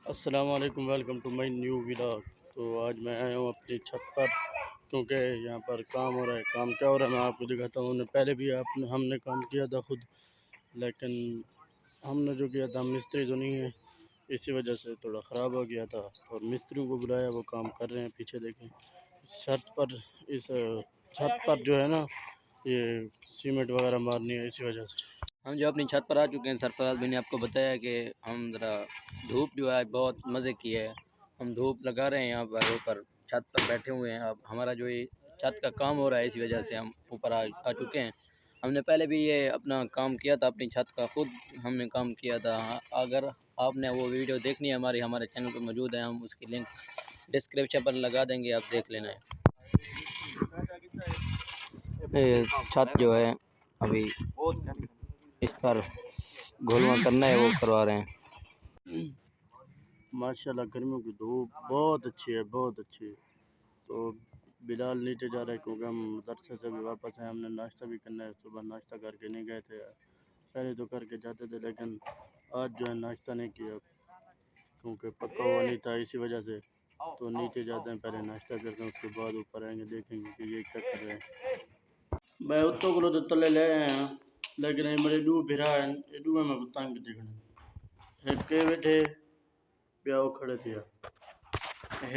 अस्सलाम वालेकुम, welcome to my new vlog. तो आज मैं आया हूँ अपनी छत पर क्योंकि यहाँ पर काम हो रहा है। काम क्या हो रहा है मैं आपको दिखाता हूँ। पहले भी हमने काम किया था खुद, लेकिन हमने जो किया था, हम मिस्त्री तो नहीं है, इसी वजह से थोड़ा ख़राब हो गया था और मिस्त्रियों को बुलाया, वो काम कर रहे हैं। पीछे देखें, इस छत पर जो है ना, ये सीमेंट वगैरह मारनी है, इसी वजह से हम जो अपनी छत पर आ चुके हैं। सरफराज भाई ने आपको बताया कि हम ज़रा धूप जो है बहुत मज़े की है, हम धूप लगा रहे हैं। यहाँ पर ऊपर छत पर बैठे हुए हैं। अब हमारा जो ये छत का काम हो रहा है, इसी वजह से हम ऊपर आ चुके हैं। हमने पहले भी ये अपना काम किया था, अपनी छत का खुद हमने काम किया था। अगर आपने वो वीडियो देखनी है हमारे चैनल पर मौजूद है, हम उसकी लिंक डिस्क्रिप्शन पर लगा देंगे, आप देख लेना है। ये छत जो है अभी इस पर घोलवा करना है, वो करवा रहे हैं। माशाल्लाह गर्मियों की धूप बहुत अच्छी है, बहुत अच्छी। तो बिलाल नीचे जा रहे हैं क्योंकि हम मदरसे से भी वापस आए, हमने नाश्ता भी करना है। सुबह नाश्ता करके नहीं गए थे, पहले तो करके जाते थे, लेकिन आज जो है नाश्ता नहीं किया क्योंकि पका हुआ नहीं था, इसी वजह से। तो नीचे जाते हैं, पहले नाश्ता करते हैं, उसके बाद ऊपर आएंगे, देखेंगे कि ये क्या कर रहे हैं। मैं उत्तो को तो तले ले आए हैं, लेकिन ये मेरे डू फिरा है, ये डू में तंग देखने के बैठे प्याओ खड़े थे।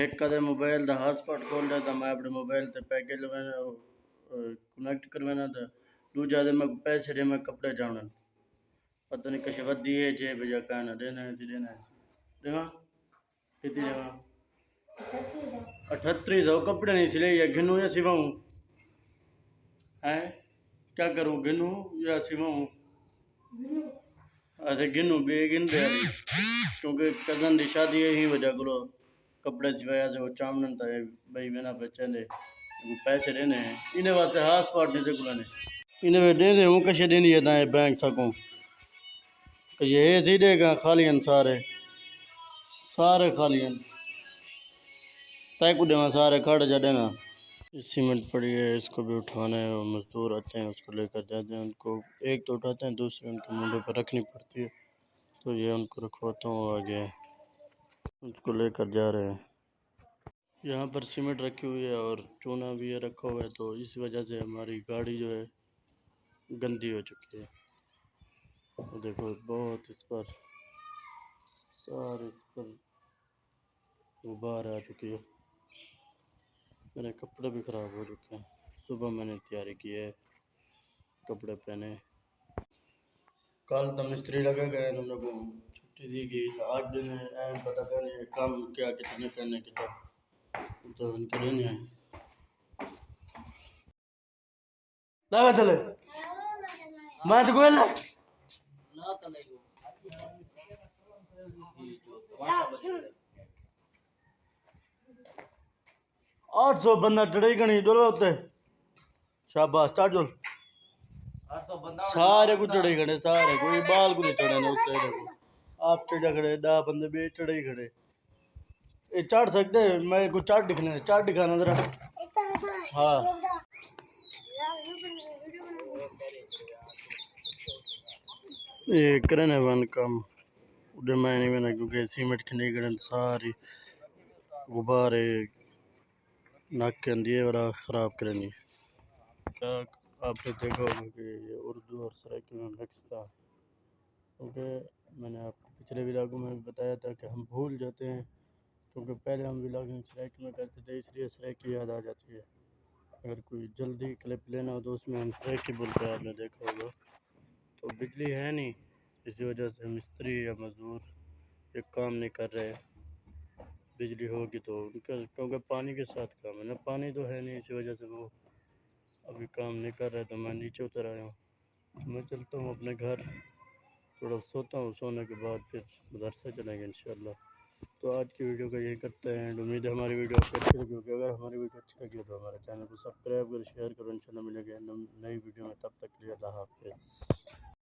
एक कदे मोबाइल का हॉटस्पॉट खोल रहा था, मैं अपने मोबाइल से पैकेज कनेक्ट करवाना था। दूजा दे मैं पैसे दे, मैं कपड़े जाना, पता नहीं कशे वधी है जे भैया कहना देना है देवा कितनी देवा 3800 कपड़े नहीं सिले, या गिनूँ या सिवाऊँ है, क्या करूँ, गिनूँ या सिवाऊँ? अरे गिनूँ बे गिन दे क्योंकि कजन की शादी है, ही वजह करो कपड़े सिवाया से वो चामन था भाई बिना पहचाने पैसे देने हैं इन्हें वास्ते हाथ स्पॉट नहीं से गुलाने इन्हें वे देने हूँ कशे देनी है दाएं बैंक सकूँ तो ये थी देगा खालियन सारे खालियन तय को देना सारे खड़ जा देना। सीमेंट पड़ी है, इसको भी उठाना है और मजदूर आते हैं उसको लेकर जाते हैं। उनको एक तो उठाते हैं, दूसरे उनके मुंडे पर रखनी पड़ती है, तो ये उनको रखवाता हूँ आगे, उसको लेकर जा रहे हैं। यहाँ पर सीमेंट रखी हुई है और चूना भी है रखा हुआ है, तो इस वजह से हमारी गाड़ी जो है गंदी हो चुकी है। तो देखो बहुत इस पर गुबार आ चुकी है, मेरे कपड़े भी ख़राब हो चुके हैं। सुबह मैंने तैयारी की है, कपड़े पहने। कल तो मिस्त्री लगे गए, हम लोग छुट्टी दी गई। आज दिन है पता करने काम क्या कितने करने की, तो उनके लिए है लगा चले मैं तो कोई 800 बंदा चढ़े गणी डोलो उत्ते शाबाश चाजोल सारे को चढ़े खड़े, सारे कोई बाल को नहीं चढ़े ना उत्ते देखो आप चढ़ा खड़े 10 बंदे भी चढ़े ही खड़े। ये चढ़ सकते मेरे को चार्ट दिखाना जरा। हाँ ये करने वन काम उधर मैं नहीं बना क्योंकि सीमेंट की नहीं करन सारी गुब्बारे नाक के अंदिए वाला ख़राब करनी। आपने देखा होगा कि ये उर्दू और सराइकी में मिक्स था, क्योंकि मैंने आपको पिछले व्लॉगों में भी बताया था कि हम भूल जाते हैं, क्योंकि पहले हम व्लॉगिंग सराइकी में करते थे, इसलिए सराइकी याद आ जाती है। अगर कोई जल्दी क्लिप लेना हो तो उसमें हम सराइकी बोलते हैं, आपने देखा होगा। तो बिजली है नहीं, इसी वजह से मिस्त्री या मज़दूर ये काम नहीं कर रहे। बिजली होगी तो उनका, क्योंकि पानी के साथ काम है ना, पानी तो है नहीं, इसी वजह से वो अभी काम नहीं कर रहे। तो मैं नीचे उतर आया हूँ, मैं चलता हूँ अपने घर, थोड़ा सोता हूँ, सोने के बाद फिर मदरसा चलेंगे इंशाल्लाह। तो आज की वीडियो का यही करते हैं। उम्मीद है हमारी वीडियो आपको अच्छी लगी होगी। अगर हमारी वीडियो अच्छी लगी हो तो हमारे चैनल को सब्सक्राइब करो, शेयर करो। इंशाल्लाह मिलेंगे नई वीडियो में, तब तक के लिए अल्लाह हाफ़िज़।